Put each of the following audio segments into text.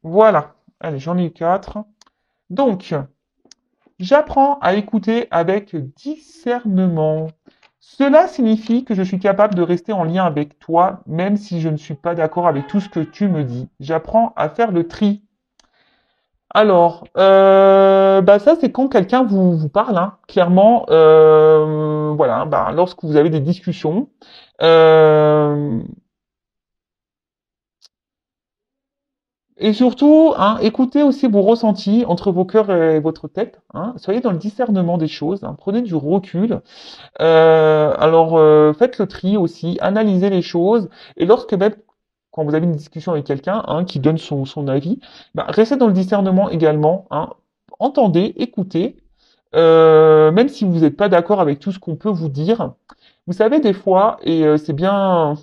Voilà. Allez, j'en ai eu 4. Donc, j'apprends à écouter avec discernement. Cela signifie que je suis capable de rester en lien avec toi, même si je ne suis pas d'accord avec tout ce que tu me dis. J'apprends à faire le tri. Alors, bah ça c'est quand quelqu'un vous parle, hein, clairement, voilà, bah, lorsque vous avez des discussions, euh, et surtout, hein, écoutez aussi vos ressentis entre vos cœurs et votre tête, hein, soyez dans le discernement des choses, hein, prenez du recul, faites le tri aussi, analysez les choses, et lorsque même quand vous avez une discussion avec quelqu'un, hein, qui donne son avis, bah, restez dans le discernement également, hein, entendez, écoutez. Même si vous n'êtes pas d'accord avec tout ce qu'on peut vous dire, vous savez, des fois, et c'est bien,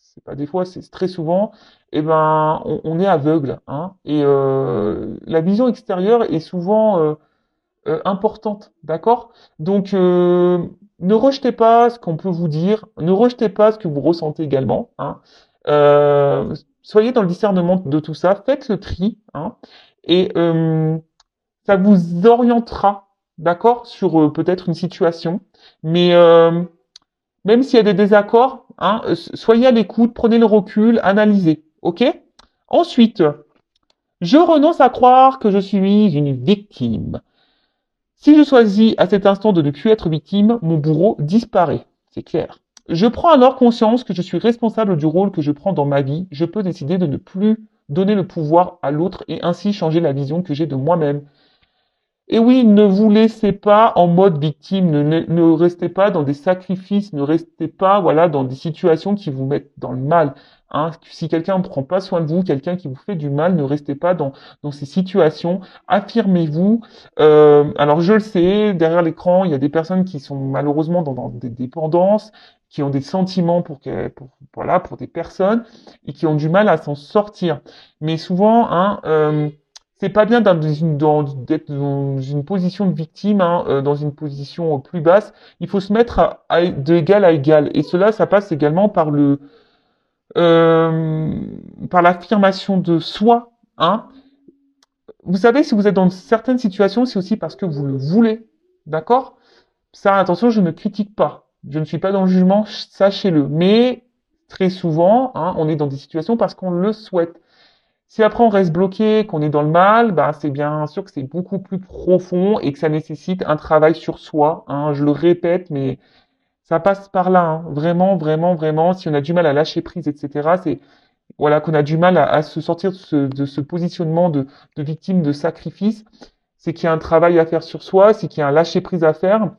c'est pas des fois, c'est très souvent, eh ben, on est aveugle, hein, et la vision extérieure est souvent importante, d'accord? Donc, ne rejetez pas ce qu'on peut vous dire, ne rejetez pas ce que vous ressentez également, hein. Soyez dans le discernement de tout ça, faites le tri, hein, et ça vous orientera, d'accord, sur peut-être une situation. Mais même s'il y a des désaccords, hein, soyez à l'écoute, prenez le recul, analysez, ok? Ensuite, je renonce à croire que je suis une victime. Si je choisis à cet instant de ne plus être victime, mon bourreau disparaît, c'est clair. Je prends alors conscience que je suis responsable du rôle que je prends dans ma vie. Je peux décider de ne plus donner le pouvoir à l'autre et ainsi changer la vision que j'ai de moi-même. Et oui, ne vous laissez pas en mode victime, ne restez pas dans des sacrifices, ne restez pas voilà, dans des situations qui vous mettent dans le mal. Hein. Si quelqu'un ne prend pas soin de vous, quelqu'un qui vous fait du mal, ne restez pas dans ces situations. Affirmez-vous. Alors je le sais, derrière l'écran, il y a des personnes qui sont malheureusement dans des dépendances, qui ont des sentiments voilà, pour des personnes et qui ont du mal à s'en sortir. Mais souvent, hein, c'est pas bien d'être dans une position de victime, hein, dans une position plus basse. Il faut se mettre d'égal à égal. Et cela, ça passe également euh, par l'affirmation de soi. Hein. Vous savez, si vous êtes dans certaines situations, c'est aussi parce que vous le voulez. D'accord? Ça, attention, je ne critique pas. Je ne suis pas dans le jugement, sachez-le. Mais très souvent, hein, on est dans des situations parce qu'on le souhaite. Si après on reste bloqué, qu'on est dans le mal, bah, c'est bien sûr que c'est beaucoup plus profond et que ça nécessite un travail sur soi. Hein, je le répète, mais ça passe par là. Hein, vraiment, vraiment, vraiment. Si on a du mal à lâcher prise, etc., c'est voilà qu'on a du mal à se sortir de ce positionnement de victime, de sacrifice. C'est qu'il y a un travail à faire sur soi, c'est qu'il y a un lâcher prise à faire.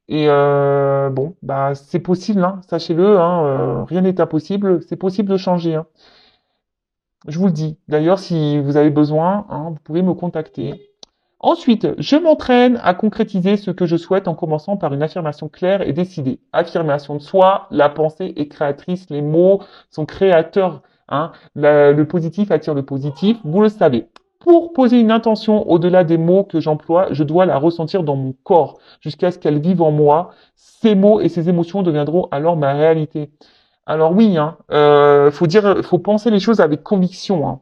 Et bon, bah c'est possible, hein, sachez-le. Hein, rien n'est impossible. C'est possible de changer. Hein. Je vous le dis. D'ailleurs, si vous avez besoin, hein, vous pouvez me contacter. Ensuite, je m'entraîne à concrétiser ce que je souhaite en commençant par une affirmation claire et décidée. Affirmation de soi, la pensée est créatrice, les mots sont créateurs. Hein. Le positif attire le positif, vous le savez. Pour poser une intention au-delà des mots que j'emploie, je dois la ressentir dans mon corps jusqu'à ce qu'elle vive en moi. Ces mots et ces émotions deviendront alors ma réalité. Alors oui, hein, faut penser les choses avec conviction. Hein.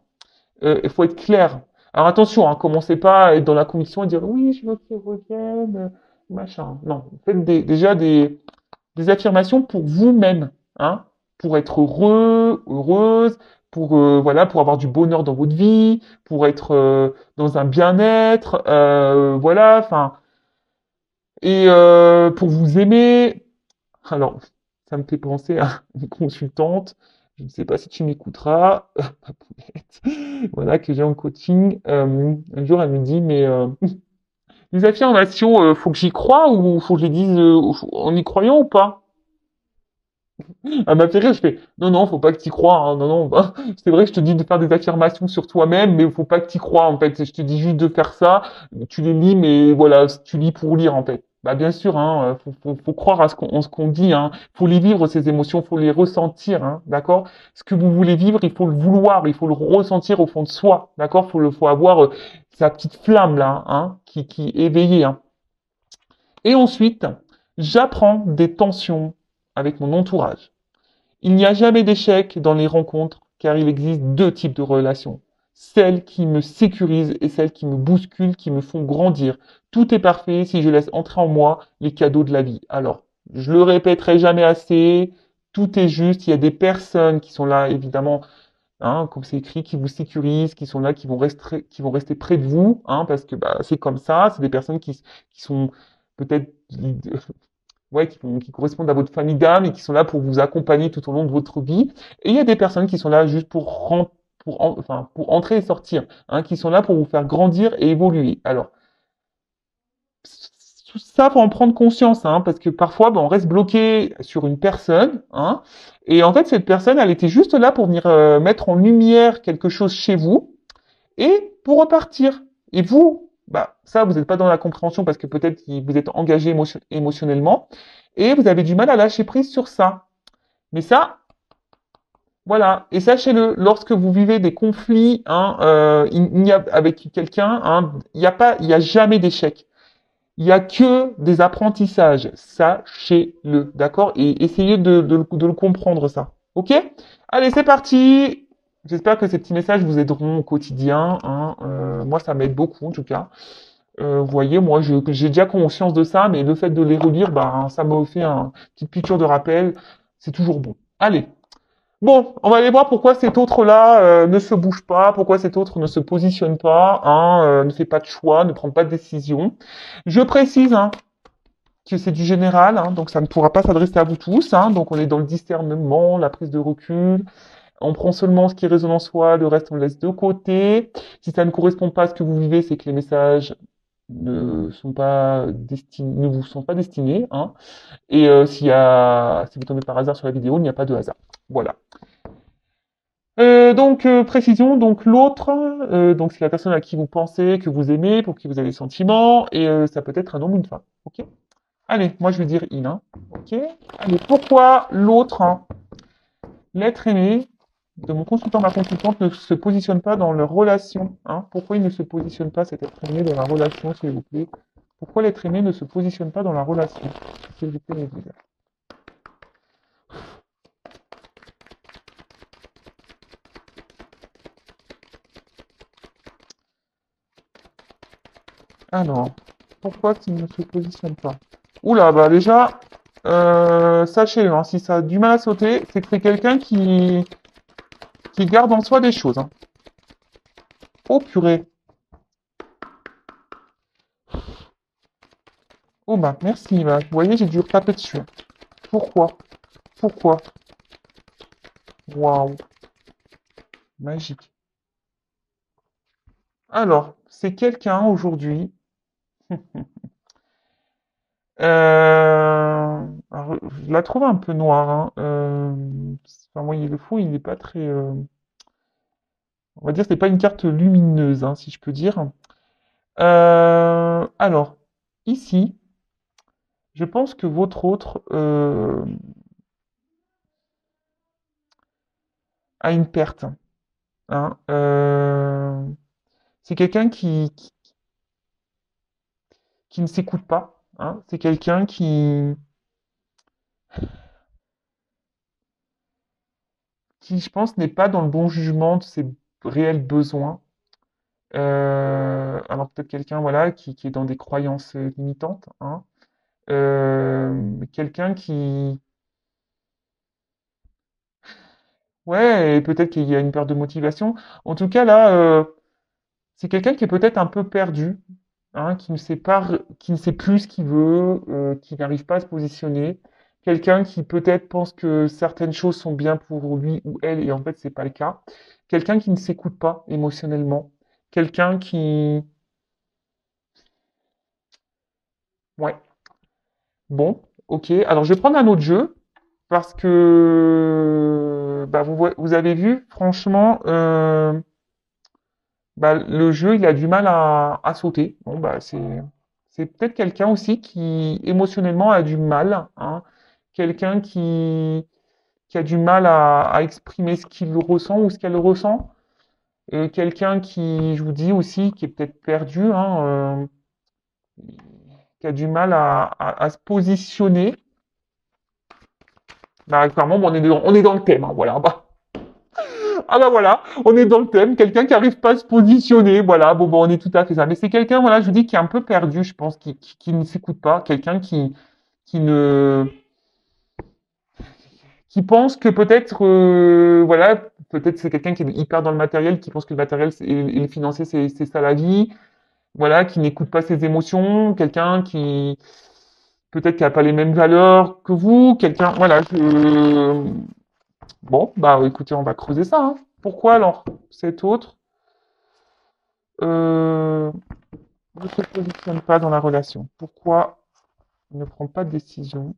Il faut être clair. Alors attention, hein, commencez pas à être dans la conviction et dire oui, je veux qu'ils reviennent, machin. Non, faites déjà des affirmations pour vous-même, hein, pour être heureux, heureuse, pour voilà, pour avoir du bonheur dans votre vie, pour être dans un bien-être, voilà, enfin, et pour vous aimer. Alors, ça me fait penser à une consultante. Je ne sais pas si tu m'écouteras, ma poulette, voilà, que j'ai en coaching. Un jour, elle me dit, mais les affirmations, faut que j'y croie ou faut que je les dise en y croyant ou pas? Elle m'a fait rire, je fais, non, non, faut pas que tu y crois, hein, non, non, bah, c'est vrai que je te dis de faire des affirmations sur toi-même, mais faut pas que tu y crois, en fait. Je te dis juste de faire ça, tu les lis, mais voilà, tu lis pour lire, en fait. Bah, bien sûr, hein, faut croire à ce qu'on dit, hein. Faut les vivre, ces émotions, faut les ressentir, hein, d'accord? Ce que vous voulez vivre, il faut le vouloir, il faut le ressentir au fond de soi, d'accord? Faut avoir sa petite flamme, là, hein, qui est éveillée, hein. Et ensuite, j'apprends des tensions avec mon entourage. Il n'y a jamais d'échec dans les rencontres, car il existe deux types de relations. celles qui me sécurisent et celles qui me bousculent, qui me font grandir. Tout est parfait si je laisse entrer en moi les cadeaux de la vie. Alors, je le répéterai jamais assez, tout est juste. Il y a des personnes qui sont là, évidemment, hein, comme c'est écrit, qui vous sécurisent, qui sont là, qui vont rester près de vous, hein, parce que bah, c'est comme ça. C'est des personnes qui sont peut-être ouais, qui correspondent à votre famille d'âme et qui sont là pour vous accompagner tout au long de votre vie. Et il y a des personnes qui sont là juste enfin, pour entrer et sortir, hein, qui sont là pour vous faire grandir et évoluer. Alors, tout ça, faut en prendre conscience, hein, parce que parfois, ben, on reste bloqué sur une personne, hein, et en fait, cette personne, elle était juste là pour venir mettre en lumière quelque chose chez vous et pour repartir. Et vous, bah, ça, vous n'êtes pas dans la compréhension parce que peut-être que vous êtes engagé émotionnellement et vous avez du mal à lâcher prise sur ça. Mais ça, voilà. Et sachez-le, lorsque vous vivez des conflits, hein, il n'y a, avec quelqu'un, hein, il y a jamais d'échec. Il y a que des apprentissages. Sachez-le, d'accord? Et essayez de le comprendre, ça. Ok? Allez, c'est parti! J'espère que ces petits messages vous aideront au quotidien, hein. Moi, ça m'aide beaucoup, en tout cas. Vous voyez, moi, j'ai déjà conscience de ça, mais le fait de les relire, ben, ça me fait une petite piqûre de rappel. C'est toujours bon. Allez. Bon, on va aller voir pourquoi cet autre-là ne se bouge pas, pourquoi cet autre ne se positionne pas, hein, ne fait pas de choix, ne prend pas de décision. Je précise, hein, que c'est du général, hein, donc ça ne pourra pas s'adresser à vous tous, hein, donc on est dans le discernement, la prise de recul, on prend seulement ce qui résonne en soi, le reste on le laisse de côté. Si ça ne correspond pas à ce que vous vivez, c'est que les messages ne vous sont pas destinés, hein. Et si vous tombez par hasard sur la vidéo, il n'y a pas de hasard. Voilà. Précision, donc l'autre, donc c'est la personne à qui vous pensez, que vous aimez, pour qui vous avez des sentiments, et ça peut être un homme ou une femme. Ok? Allez, moi je vais dire il, hein. Ok? Allez, pourquoi l'autre, hein, l'être aimé de mon consultant, ma consultante, ne se positionne pas dans leur relation, hein? Pourquoi il ne se positionne pas, cet être aimé, dans la relation, s'il vous plaît? Pourquoi l'être aimé ne se positionne pas dans la relation? S'il vous plaît, me dire. Alors, pourquoi il ne se positionne pas? Oula, bah déjà, sachez, hein, si ça a du mal à sauter, c'est que c'est quelqu'un qui garde en soi des choses, hein. Oh purée. Oh bah merci, bah, vous voyez, j'ai dû taper dessus. Pourquoi? Pourquoi? Waouh, magique. Alors, c'est quelqu'un aujourd'hui. Alors, je la trouve un peu noire, hein. Enfin, moi, le fond, il n'est pas très. On va dire, c'est pas une carte lumineuse, hein, si je peux dire. Alors, ici, je pense que votre autre a une perte, hein. C'est quelqu'un qui ne s'écoute pas, hein. C'est quelqu'un qui, je pense, n'est pas dans le bon jugement de ses réels besoins. Alors peut-être quelqu'un, voilà, qui est dans des croyances limitantes, hein. Quelqu'un qui, ouais, et peut-être qu'il y a une perte de motivation. En tout cas, là, c'est quelqu'un qui est peut-être un peu perdu, hein, qui ne sait plus ce qu'il veut, qui n'arrive pas à se positionner. Quelqu'un qui peut-être pense que certaines choses sont bien pour lui ou elle, et en fait, c'est pas le cas. Quelqu'un qui ne s'écoute pas émotionnellement. Quelqu'un qui... Ouais. Bon, ok. Alors, je vais prendre un autre jeu, parce que bah, vous avez vu, franchement, bah, le jeu, il a du mal à sauter. Bon, bah, c'est peut-être quelqu'un aussi qui, émotionnellement, a du mal, hein. Quelqu'un qui a du mal à exprimer ce qu'il ressent ou ce qu'elle ressent. Quelqu'un qui, je vous dis aussi, qui est peut-être perdu, hein, qui a du mal à se positionner. Bah, clairement, bon, on est dans le thème, hein, voilà. Bah, Ah bah voilà, on est dans le thème, quelqu'un qui arrive pas à se positionner, voilà, bon, on est tout à fait ça. Mais c'est quelqu'un, voilà, je vous dis, qui est un peu perdu, je pense, qui ne s'écoute pas, quelqu'un qui ne, qui pense que peut-être, voilà, peut-être c'est quelqu'un qui est hyper dans le matériel, qui pense que le matériel et le financier, c'est ça la vie, voilà, qui n'écoute pas ses émotions, quelqu'un qui, peut-être qui a pas les mêmes valeurs que vous, quelqu'un, voilà, bon, bah écoutez, on va creuser ça, hein. Pourquoi alors cet autre euh, ne se positionne pas dans la relation? Pourquoi il ne prend pas de décision?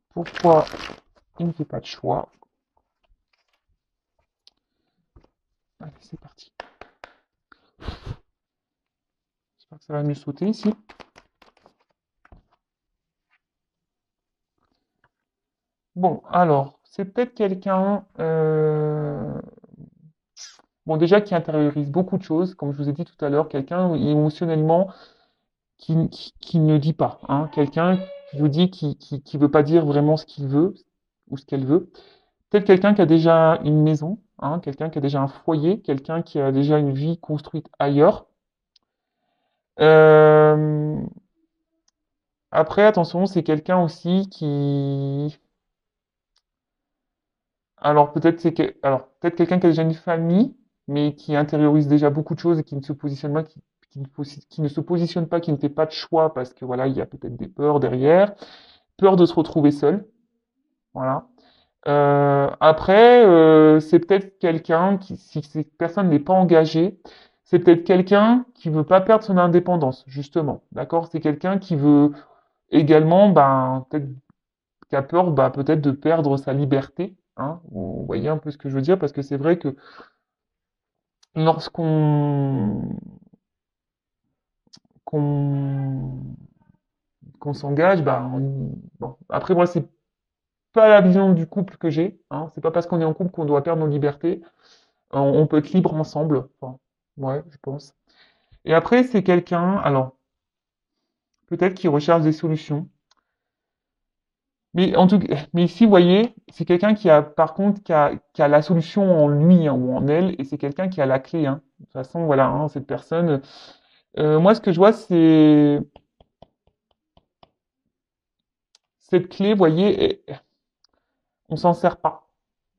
Pourquoi il ne fait pas de choix? Allez, c'est parti. J'espère que ça va mieux sauter ici. Bon, alors, c'est peut-être quelqu'un, bon, déjà qui intériorise beaucoup de choses, comme je vous ai dit tout à l'heure, quelqu'un émotionnellement qui ne dit pas, hein, quelqu'un, je vous dis, qui veut pas dire vraiment ce qu'il veut ou ce qu'elle veut. Peut-être quelqu'un qui a déjà une maison, hein, quelqu'un qui a déjà un foyer, quelqu'un qui a déjà une vie construite ailleurs. Euh, Après, attention, c'est quelqu'un aussi qui, alors peut-être alors peut-être quelqu'un qui a déjà une famille, mais qui intériorise déjà beaucoup de choses et qui ne se positionne pas, qui ne se positionne pas, qui ne fait pas de choix parce que voilà, il y a peut-être des peurs derrière, peur de se retrouver seul, voilà. Après, c'est peut-être quelqu'un qui, si cette personne n'est pas engagée, c'est peut-être quelqu'un qui veut pas perdre son indépendance, justement, d'accord? C'est quelqu'un qui veut également, ben, peut-être qui a peur, bah, peut-être de perdre sa liberté, hein. Vous voyez un peu ce que je veux dire, parce que c'est vrai que lorsqu'on qu'on qu'on s'engage, bah, bon. Après moi c'est pas la vision du couple que j'ai, hein. C'est pas parce qu'on est en couple qu'on doit perdre nos libertés. On peut être libre ensemble. Enfin, ouais, je pense. Et après c'est quelqu'un, alors peut-être qui recherche des solutions. Mais en tout cas, mais ici, vous voyez, c'est quelqu'un qui a, par contre, qui a la solution en lui, hein, ou en elle, et c'est quelqu'un qui a la clé, hein. De toute façon, voilà, hein, cette personne. Moi, ce que je vois, c'est cette clé, vous voyez, on s'en sert pas,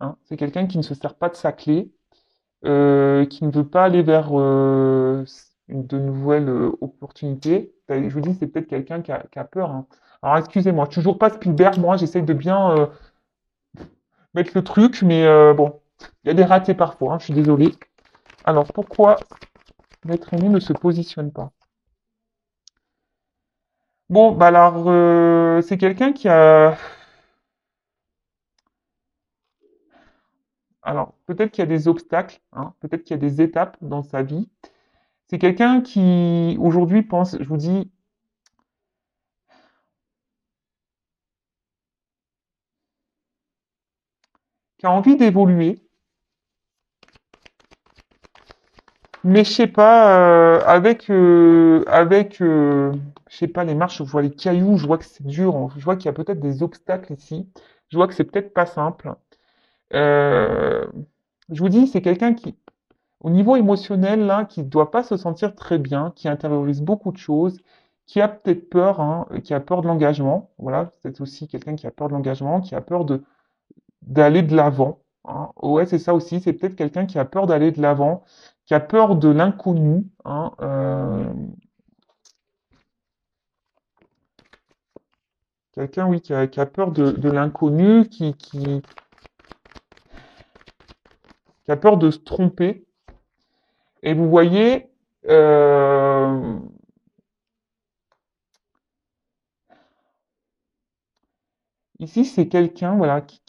hein. C'est quelqu'un qui ne se sert pas de sa clé, qui ne veut pas aller vers de nouvelles opportunités. Je vous dis, c'est peut-être quelqu'un qui a peur, hein. Alors, excusez-moi, toujours pas Spielberg, moi, j'essaie de bien mettre le truc, mais bon, il y a des ratés parfois, hein, je suis désolé. Alors, pourquoi l'être aimé ne se positionne pas? Bon, bah alors, c'est quelqu'un qui a... Alors, peut-être qu'il y a des obstacles, hein, peut-être qu'il y a des étapes dans sa vie. C'est quelqu'un qui, aujourd'hui, pense, je vous dis, qui a envie d'évoluer, mais je sais pas, je sais pas, les marches, je vois les cailloux, je vois que c'est dur, je vois qu'il y a peut-être des obstacles ici, je vois que c'est peut-être pas simple. Euh, je vous dis, c'est quelqu'un qui, au niveau émotionnel, là, qui ne doit pas se sentir très bien, qui intériorise beaucoup de choses, qui a peut-être peur, hein, qui a peur de l'engagement. Voilà, c'est aussi quelqu'un qui a peur de l'engagement, qui a peur d'aller de l'avant, hein. Ouais, c'est ça aussi. C'est peut-être quelqu'un qui a peur d'aller de l'avant, qui a peur de l'inconnu, hein, quelqu'un, oui, qui a peur de l'inconnu, qui a peur de se tromper. Et vous voyez, euh, ici, c'est quelqu'un, voilà, qui,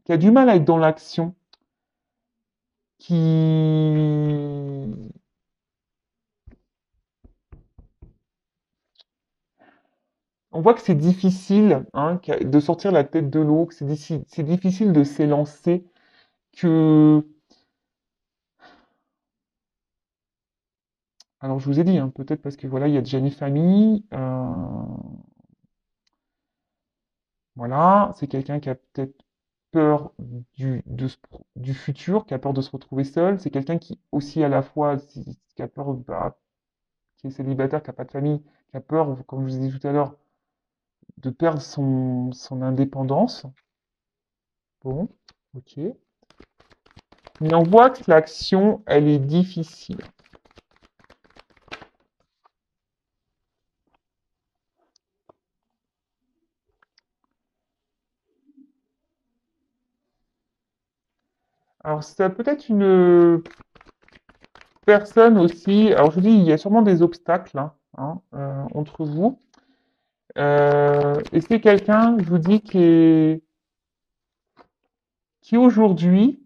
qui a du mal à être dans l'action, qui... On voit que c'est difficile, hein, de sortir la tête de l'eau, que c'est difficile de s'élancer, que... Alors je vous ai dit, hein, peut-être parce que voilà, il y a déjà une famille, voilà, c'est quelqu'un qui a peut-être... peur du futur, qui a peur de se retrouver seul. C'est quelqu'un qui aussi à la fois, qui a peur, bah, qui est célibataire, qui n'a pas de famille, qui a peur, comme je vous ai dit tout à l'heure, de perdre son indépendance. Bon, ok. Mais on voit que l'action, elle est difficile. Alors, ça peut être une personne aussi. Alors, je vous dis, il y a sûrement des obstacles entre vous. Et c'est quelqu'un, je vous dis, qui aujourd'hui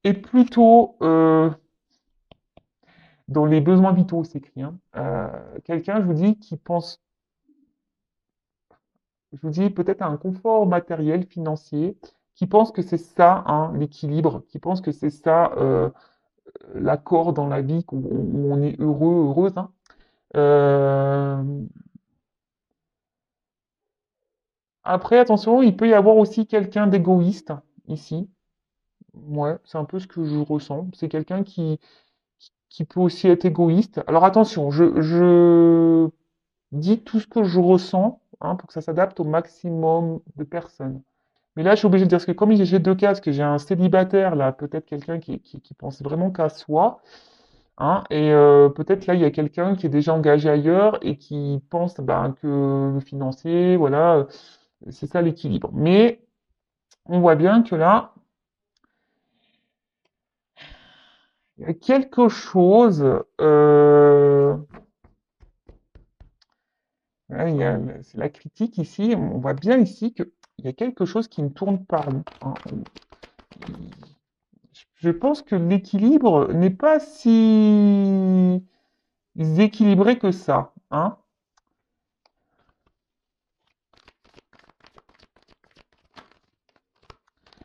est plutôt dans les besoins vitaux, c'est écrit. Quelqu'un, je vous dis, qui pense, je vous dis, peut-être à un confort matériel, financier, qui pense que c'est ça, l'équilibre, qui pense que c'est ça, l'accord dans la vie, où on est heureux, heureuse. Euh, Après, attention, il peut y avoir aussi quelqu'un d'égoïste ici. Ouais, c'est un peu ce que je ressens. C'est quelqu'un qui peut aussi être égoïste. Alors attention, je dis tout ce que je ressens pour que ça s'adapte au maximum de personnes. Mais là, je suis obligé de dire parce que comme j'ai deux cas, parce que j'ai un célibataire là, peut-être quelqu'un qui pense vraiment qu'à soi, et peut-être là, il y a quelqu'un qui est déjà engagé ailleurs et qui pense ben, que le financier, voilà, c'est ça l'équilibre. Mais on voit bien que là, il y a quelque chose. Là, c'est la critique ici. On voit bien ici qu'il y a quelque chose qui ne tourne pas rond. Je pense que l'équilibre n'est pas si équilibré que ça.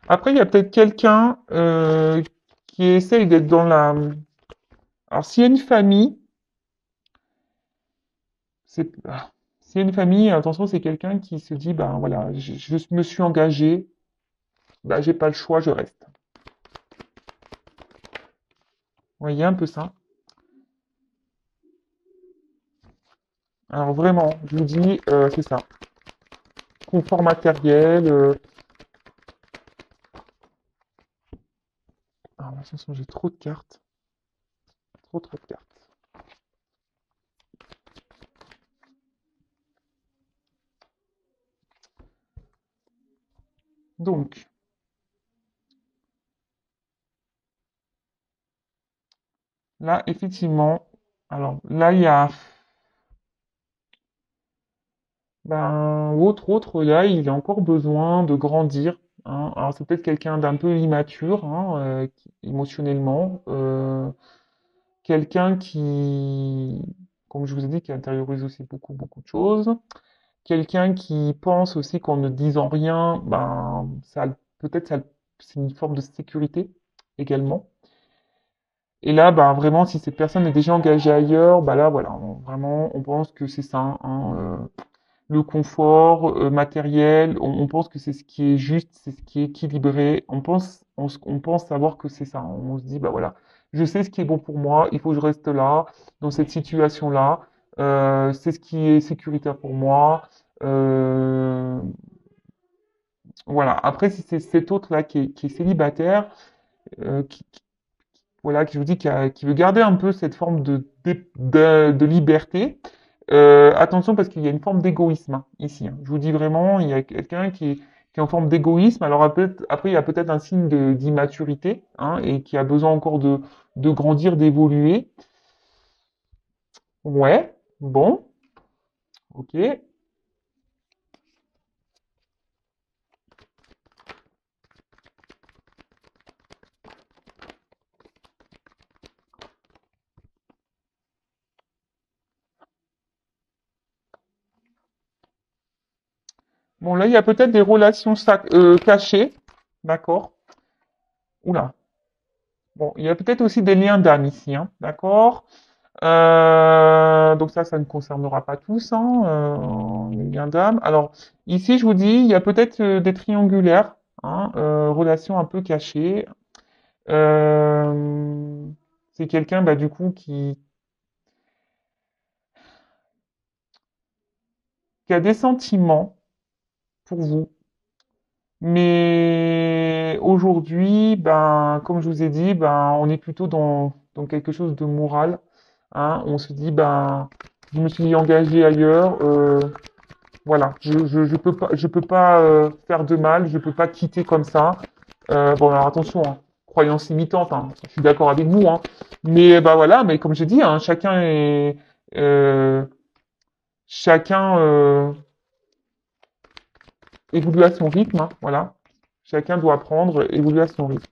Après, il y a peut-être quelqu'un qui essaye d'être dans la. Alors, s'il y a une famille, c'est. S'il y a une famille, attention, c'est quelqu'un qui se dit, ben voilà, je me suis engagé, ben j'ai pas le choix, je reste. Vous voyez un peu ça? Alors vraiment, je vous dis, c'est ça. Confort matériel. Ah, attention, j'ai trop de cartes. Trop de cartes. Donc, là, effectivement, alors là, il y a, ben, là, il a encore besoin de grandir. Alors, c'est peut-être quelqu'un d'un peu immature, émotionnellement. Quelqu'un qui, comme je vous ai dit, qui intériorise aussi beaucoup de choses. Quelqu'un qui pense aussi qu'en ne disant rien, ben, peut-être c'est une forme de sécurité également. Et là, bah, vraiment, si cette personne est déjà engagée ailleurs, bah là, voilà, vraiment, on pense que c'est ça. Le confort matériel, on pense que c'est ce qui est juste, c'est ce qui est équilibré. On pense savoir que c'est ça. On se dit, bah voilà, je sais ce qui est bon pour moi, il faut que je reste là, dans cette situation-là. C'est ce qui est sécuritaire pour moi. Euh, voilà. Après, si c'est cet autre-là qui est célibataire, voilà, qui je vous dis, qui veut garder un peu cette forme de liberté. Attention parce qu'il y a une forme d'égoïsme ici. Je vous dis vraiment, il y a quelqu'un qui est en forme d'égoïsme. Alors après, il y a peut-être un signe d'immaturité et qui a besoin encore de grandir, d'évoluer. Ouais, bon, ok. Bon, là, il y a peut-être des relations cachées. D'accord. Oula. Bon, il y a peut-être aussi des liens d'âme ici. D'accord. Donc ça ne concernera pas tous, les liens d'âme. Alors ici, je vous dis, il y a peut-être des triangulaires, hein, relation un peu cachée. Euh, c'est quelqu'un, bah, du coup, qui a des sentiments pour vous. Mais aujourd'hui, ben, comme je vous ai dit, ben, on est plutôt dans quelque chose de moral, hein. On se dit, ben, je me suis engagé ailleurs, voilà, je peux pas faire de mal, je peux pas quitter comme ça. Bon, alors attention, hein, croyance limitante, hein, je suis d'accord avec vous, hein. Mais bah voilà, mais comme j'ai dit, hein, euh, chacun évolue à son rythme, hein, voilà. Chacun doit apprendre, évoluer à son rythme.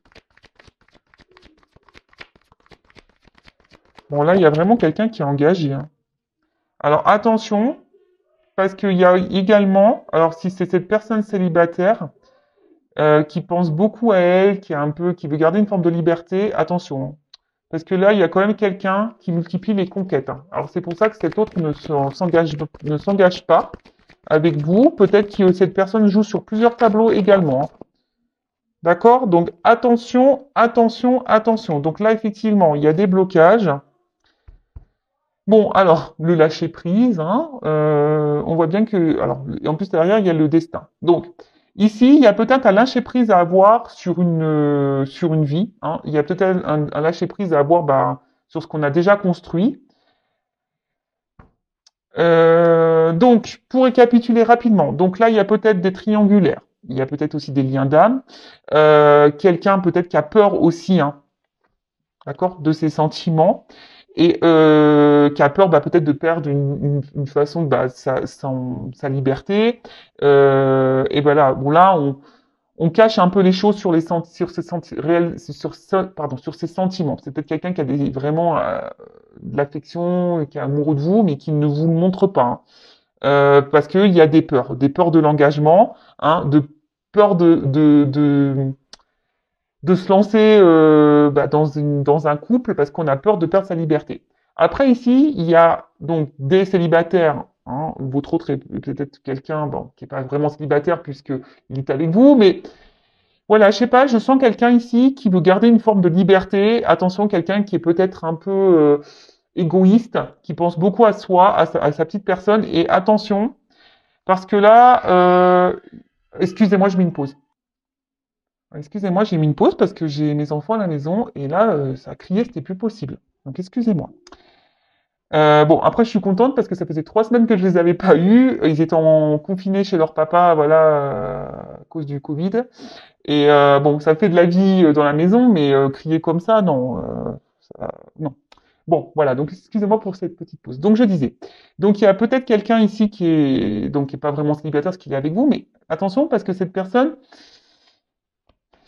Bon, là, il y a vraiment quelqu'un qui est engagé, hein. Alors attention, parce qu'il y a également, alors si c'est cette personne célibataire qui pense beaucoup à elle, qui veut garder une forme de liberté, attention, hein. Parce que là, il y a quand même quelqu'un qui multiplie les conquêtes, hein. Alors c'est pour ça que cet autre ne s'engage pas avec vous. Peut-être que cette personne joue sur plusieurs tableaux également, hein. D'accord? Donc attention, attention, attention. Donc là, effectivement, il y a des blocages. Bon, alors, le lâcher prise, hein, on voit bien que, alors, en plus derrière, il y a le destin. Donc, ici, il y a peut-être un lâcher prise à avoir sur une vie, hein. Il y a peut-être un lâcher prise à avoir, bah, sur ce qu'on a déjà construit. Donc, pour récapituler rapidement, donc là, il y a peut-être des triangulaires. Il y a peut-être aussi des liens d'âme. Quelqu'un peut-être qui a peur aussi, hein, d'accord, de ses sentiments et qui a peur bah, peut-être de perdre une façon de bah, sa liberté. Et voilà, bon là, on cache un peu les choses sur sur ses réels, pardon, sur ses sentiments. C'est peut-être quelqu'un qui a vraiment de l'affection, qui est amoureux de vous, mais qui ne vous le montre pas, hein. Parce qu'il y a des peurs de l'engagement, hein, de peur de se lancer bah, dans un couple parce qu'on a peur de perdre sa liberté. Après, ici, il y a donc des célibataires, hein, votre autre est peut-être quelqu'un bon, qui n'est pas vraiment célibataire puisqu'il est avec vous, mais voilà, je sais pas, je sens quelqu'un ici qui veut garder une forme de liberté. Attention, quelqu'un qui est peut-être un peu égoïste, qui pense beaucoup à soi, à sa petite personne, et attention, parce que là, excusez-moi, je mets une pause. Excusez-moi, j'ai mis une pause parce que j'ai mes enfants à la maison et là, ça a crié, c'était plus possible. Donc excusez-moi. Bon, après, je suis contente parce que ça faisait 3 semaines que je les avais pas eus. Ils étaient confinés chez leur papa, voilà, à cause du Covid. Et bon, ça fait de la vie dans la maison, mais crier comme ça, non, non. Bon, voilà. Donc excusez-moi pour cette petite pause. Donc je disais, donc il y a peut-être quelqu'un ici qui est pas vraiment célibataire, parce qu'il est avec vous, mais attention parce que cette personne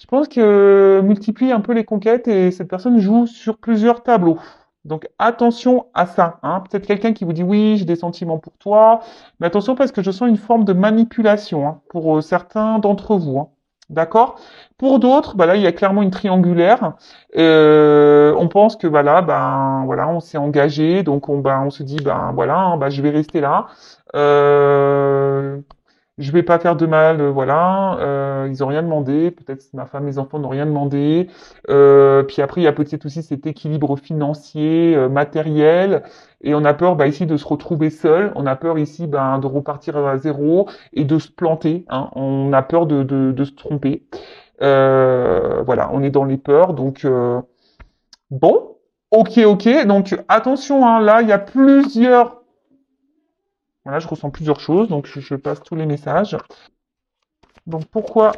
je pense que multiplie un peu les conquêtes et cette personne joue sur plusieurs tableaux. Donc attention à ça, hein. Peut-être quelqu'un qui vous dit oui, j'ai des sentiments pour toi, mais attention parce que je sens une forme de manipulation, hein, pour certains d'entre vous, hein. D'accord? Pour d'autres, bah là il y a clairement une triangulaire. On pense que bah là, ben voilà, on s'est engagé, donc on se dit ben voilà, hein, bah, je vais rester là. Euh, je vais pas faire de mal, voilà. Ils ont rien demandé. Peut-être ma femme, mes enfants n'ont rien demandé. Puis après, il y a peut-être aussi cet équilibre financier, matériel, et on a peur, bah, ici de se retrouver seul. On a peur ici, ben, de repartir à zéro et de se planter, hein. On a peur de se tromper. Voilà, on est dans les peurs, donc bon. Ok, ok. Donc attention, hein, là, il y a plusieurs. Voilà, je ressens plusieurs choses, donc je passe tous les messages. Donc pourquoi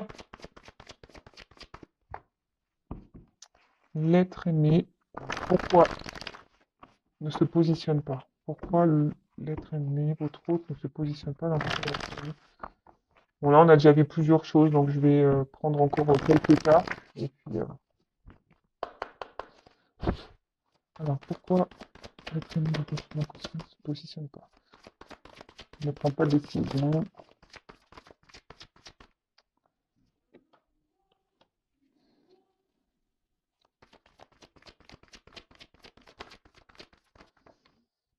l'être aimé, pourquoi ne se positionne pas? Pourquoi l'être aimé, votre autre, ne se positionne pas dans votre relation? Bon là on a déjà vu plusieurs choses, donc je vais prendre encore quelques cas. Et puis alors pourquoi l'être aimé, votre autre, ne se positionne pas? Ne prend pas de décision.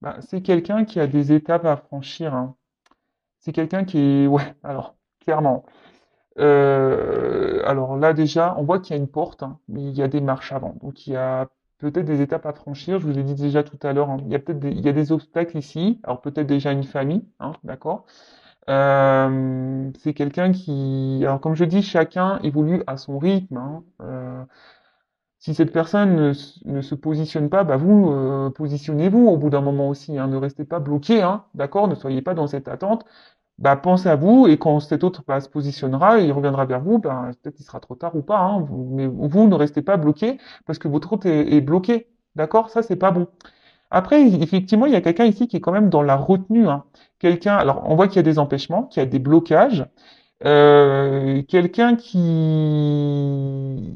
Bah, c'est quelqu'un qui a des étapes à franchir, hein. C'est quelqu'un qui est, ouais, alors clairement. alors là déjà, on voit qu'il y a une porte, hein, mais il y a des marches avant. Donc il y a peut-être des étapes à franchir. Je vous l'ai dit déjà tout à l'heure, hein, il y a peut-être il y a des obstacles ici. Alors peut-être déjà une famille, hein, d'accord? C'est quelqu'un qui, alors comme je dis, chacun évolue à son rythme, hein. Si cette personne ne se positionne pas, bah vous, positionnez-vous au bout d'un moment aussi, hein. Ne restez pas bloqué, hein, d'accord? Ne soyez pas dans cette attente. Bah, pensez à vous, et quand cet autre bah, se positionnera, il reviendra vers vous, bah, peut-être qu'il sera trop tard ou pas, hein, mais vous ne restez pas bloqué parce que votre autre est bloqué. D'accord? Ça, c'est pas bon. Après, effectivement, il y a quelqu'un ici qui est quand même dans la retenue, hein. Quelqu'un, alors on voit qu'il y a des empêchements, qu'il y a des blocages. Quelqu'un qui...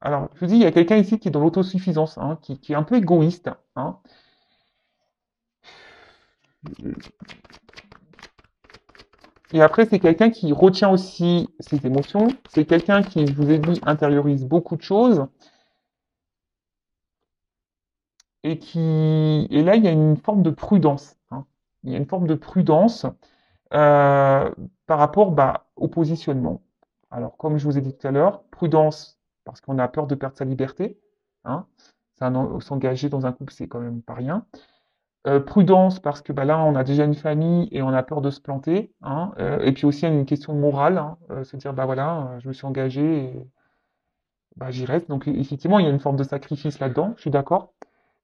Alors, je vous dis, il y a quelqu'un ici qui est dans l'autosuffisance, hein, qui est un peu égoïste, hein. Et après, c'est quelqu'un qui retient aussi ses émotions. C'est quelqu'un qui, je vous ai dit, intériorise beaucoup de choses. Et là, il y a une forme de prudence, hein. Il y a une forme de prudence euh, par rapport bah, au positionnement. Alors, comme je vous ai dit tout à l'heure, prudence parce qu'on a peur de perdre sa liberté, hein. S'engager dans un couple, c'est quand même pas rien. Prudence parce que bah, là, on a déjà une famille et on a peur de se planter, hein. Et puis aussi, il y a une question morale, hein, se dire, bah voilà, je me suis engagé et bah, j'y reste. Donc, effectivement, il y a une forme de sacrifice là-dedans, je suis d'accord.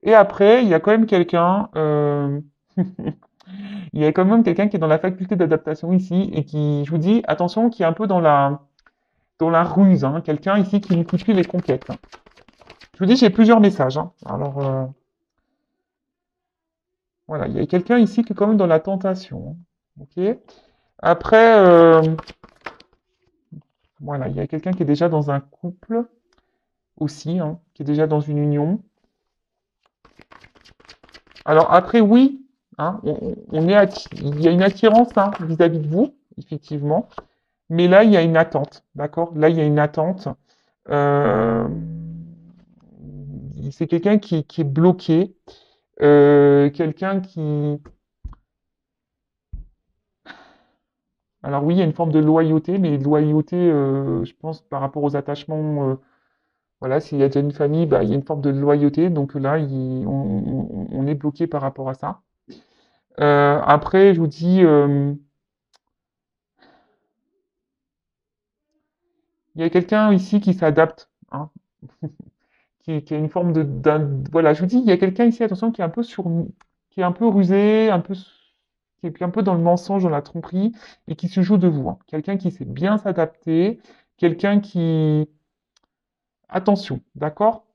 Et après, il y a quand même quelqu'un, il y a quand même quelqu'un qui est dans la faculté d'adaptation ici et qui, je vous dis, attention, qui est un peu dans la ruse, hein. Quelqu'un ici qui multiplie les conquêtes. Je vous dis, j'ai plusieurs messages, hein. Alors, voilà, il y a quelqu'un ici qui est quand même dans la tentation, hein. Ok? Après, voilà, il y a quelqu'un qui est déjà dans un couple aussi, hein, qui est déjà dans une union. Alors après, oui, hein, il y a une attirance hein, vis-à-vis de vous, effectivement, mais là, il y a une attente, d'accord? Là, il y a une attente. Euh, c'est quelqu'un qui est bloqué, quelqu'un qui... Alors oui, il y a une forme de loyauté, mais loyauté, je pense, par rapport aux attachements, voilà, s'il y a déjà une famille, bah, il y a une forme de loyauté, donc là, on est bloqué par rapport à ça. Après, je vous dis, il y a quelqu'un ici qui s'adapte, hein, qui a une forme voilà, je vous dis, il y a quelqu'un ici, attention, qui est un peu rusé, qui est un peu dans le mensonge, dans la tromperie, et qui se joue de vous, hein. Quelqu'un qui sait bien s'adapter, quelqu'un qui... Attention, d'accord?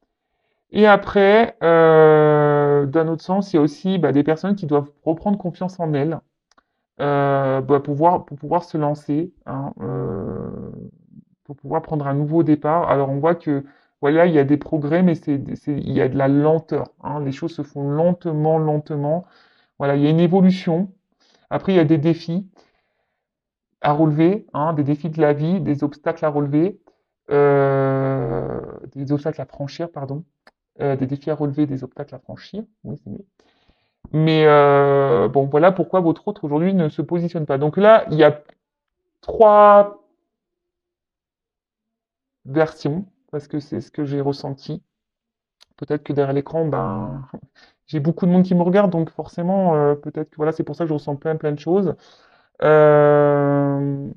Et après, d'un autre sens, il y a aussi bah, des personnes qui doivent reprendre confiance en elles, bah, pour pouvoir se lancer, hein, pour pouvoir prendre un nouveau départ. Alors on voit que voilà, il y a des progrès, mais il y a de la lenteur, hein. Les choses se font lentement, lentement. Voilà, il y a une évolution. Après, il y a des défis à relever, hein, des défis de la vie, des obstacles à relever, des obstacles à franchir, pardon. Des défis à relever, des obstacles à franchir. Oui, c'est mieux. Mais bon, voilà pourquoi votre autre aujourd'hui ne se positionne pas. Donc là, il y a trois versions, parce que c'est ce que j'ai ressenti. Peut-être que derrière l'écran, ben, j'ai beaucoup de monde qui me regarde, donc forcément, peut-être que voilà, c'est pour ça que je ressens plein, plein de choses. Euh,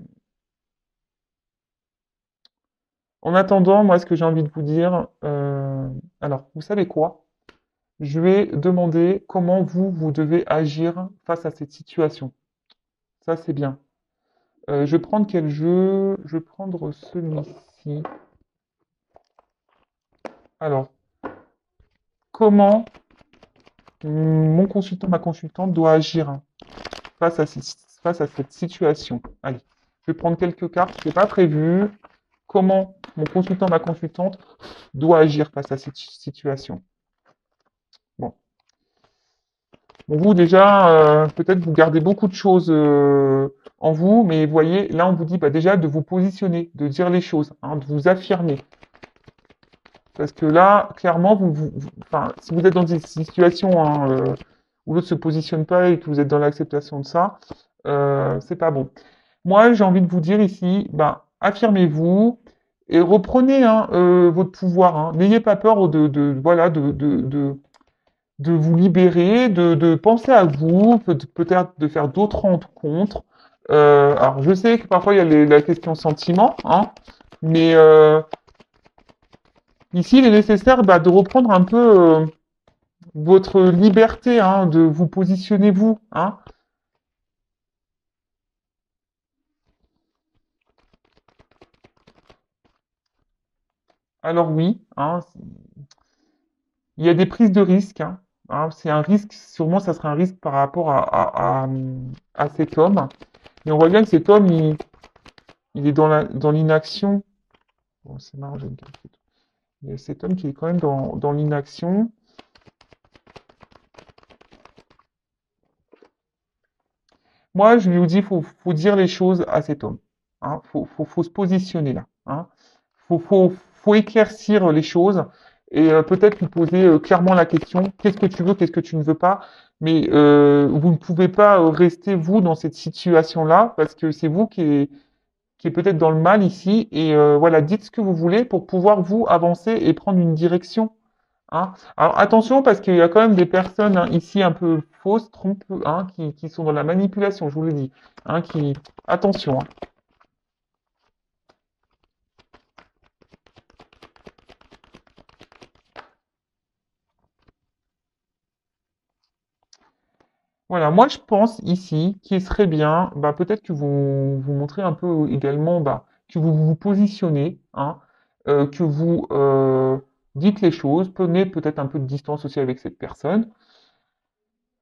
En attendant, moi, ce que j'ai envie de vous dire, alors, vous savez quoi? Je vais demander comment vous, vous devez agir face à cette situation. Ça, c'est bien. Je vais prendre quel jeu? Je vais prendre celui-ci. Alors, comment mon consultant, ma consultante doit agir face à cette situation? Allez, je vais prendre quelques cartes, je n'ai pas prévu. Comment mon consultant, ma consultante doit agir face à cette situation? Bon. Bon, vous, déjà, peut-être vous gardez beaucoup de choses en vous, mais vous voyez, là, on vous dit bah, déjà de vous positionner, de dire les choses, hein, de vous affirmer. Parce que là, clairement, enfin, si vous êtes dans une situation hein, où l'autre se positionne pas et que vous êtes dans l'acceptation de ça, c'est pas bon. Moi, j'ai envie de vous dire ici, ben, affirmez-vous et reprenez hein, votre pouvoir. Hein. N'ayez pas peur voilà, de vous libérer, de penser à vous, peut-être de faire d'autres rencontres. Alors, je sais que parfois il y a la question sentiment, hein, mais ici, il est nécessaire bah, de reprendre un peu votre liberté, hein, de vous positionner vous. Hein. Alors oui, hein, il y a des prises de risques. Hein. Hein, c'est un risque, sûrement ça serait un risque par rapport à cet homme. Et on voit bien que cet homme, il est dans l'inaction. Bon, c'est marrant, j'ai une carte. Il y a cet homme qui est quand même dans l'inaction. Moi, je lui dis, faut dire les choses à cet homme. Hein. Faut se positionner là. Hein. Faut éclaircir les choses et peut-être lui poser clairement la question, qu'est-ce que tu veux, qu'est-ce que tu ne veux pas. Mais vous ne pouvez pas rester, vous, dans cette situation-là, parce que c'est vous qui est peut-être dans le mal ici. Et voilà, dites ce que vous voulez pour pouvoir, vous, avancer et prendre une direction. Hein. Alors attention parce qu'il y a quand même des personnes hein, ici un peu fausses, trompes, hein, qui sont dans la manipulation, je vous le dis. Hein, Attention. Hein. Voilà, moi je pense ici qu'il serait bien, bah, peut-être que vous montrez un peu également bah, que vous vous positionnez, hein, que vous dites les choses, prenez peut-être un peu de distance aussi avec cette personne.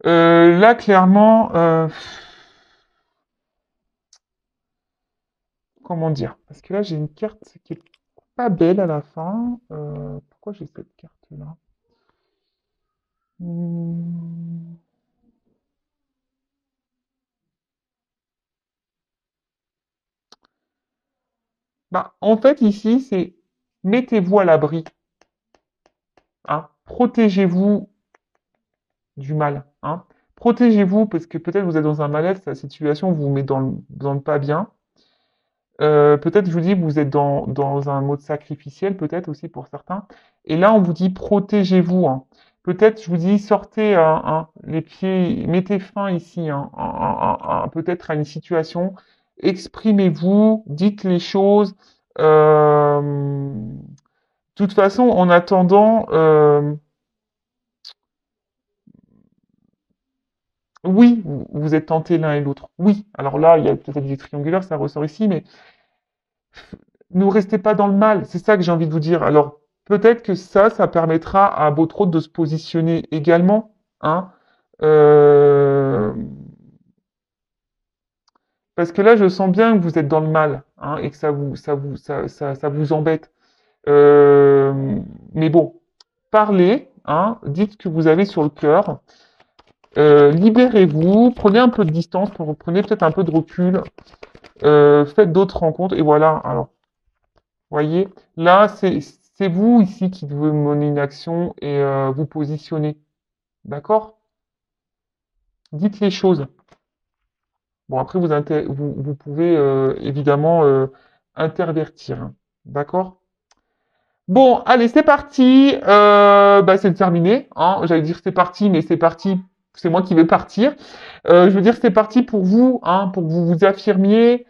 Là, clairement, comment dire? Parce que là, j'ai une carte qui est pas belle à la fin. Pourquoi j'ai cette carte-là? Hmm. Bah, en fait, ici, c'est mettez-vous à l'abri, hein. Protégez-vous du mal, hein. Protégez-vous parce que peut-être vous êtes dans un malaise, la situation vous met dans le pas bien. Peut-être, je vous dis, vous êtes dans un mode sacrificiel, peut-être aussi pour certains. Et là, on vous dit, protégez-vous. Hein. Peut-être, je vous dis, sortez hein, les pieds, mettez fin ici, hein, peut-être à une situation. Exprimez-vous, dites les choses. De toute façon, en attendant, oui, vous êtes tentés l'un et l'autre. Oui. Alors là, il y a peut-être des triangulaires, ça ressort ici, mais ne restez pas dans le mal, c'est ça que j'ai envie de vous dire. Alors, peut-être que ça permettra à votre hôte de se positionner également, hein. Euh, Parce que là, je sens bien que vous êtes dans le mal, hein, et que ça vous embête. Euh, mais bon, parlez, hein, dites ce que vous avez sur le cœur, libérez-vous, prenez un peu de distance, prenez peut-être un peu de recul, faites d'autres rencontres, et voilà. Alors, voyez, là, c'est vous ici qui devez mener une action et vous positionner. D'accord? Dites les choses. Bon, après, vous pouvez évidemment intervertir. Hein. D'accord? Bon, allez, c'est parti. Bah, c'est terminé. Hein. J'allais dire c'est parti, mais c'est parti. C'est moi qui vais partir. Je veux dire, c'est parti pour vous, hein, pour que vous vous affirmiez.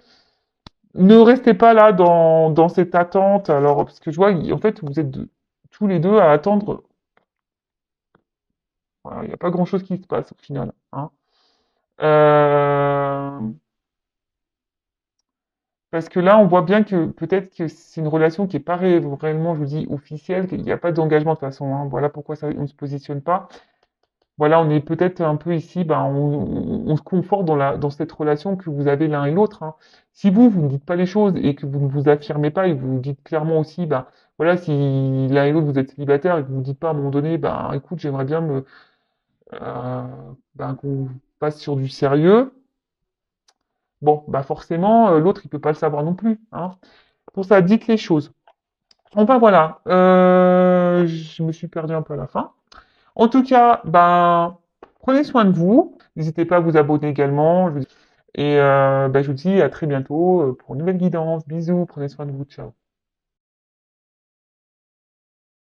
Ne restez pas là dans cette attente. Alors, parce que je vois, en fait, vous êtes tous les deux à attendre. Voilà, il n'y a pas grand-chose qui se passe au final. Hein. Euh, Parce que là, on voit bien que peut-être que c'est une relation qui n'est pas réellement, je vous dis, officielle, qu'il n'y a pas d'engagement de toute façon. Hein. Voilà pourquoi on ne se positionne pas. Voilà, on est peut-être un peu ici, ben, on se conforte dans cette relation que vous avez l'un et l'autre. Hein. Si vous ne dites pas les choses et que vous ne vous affirmez pas et que vous dites clairement aussi, ben, voilà, si l'un et l'autre vous êtes célibataire et que vous ne dites pas à un moment donné, ben, écoute, j'aimerais bien ben, qu'on passe sur du sérieux, bon, bah forcément, l'autre, il peut pas le savoir non plus. Hein. Pour ça, dites les choses. Enfin voilà, je me suis perdu un peu à la fin. En tout cas, ben, prenez soin de vous. N'hésitez pas à vous abonner également. Et je vous dis à très bientôt pour une nouvelle guidance. Bisous, prenez soin de vous, ciao.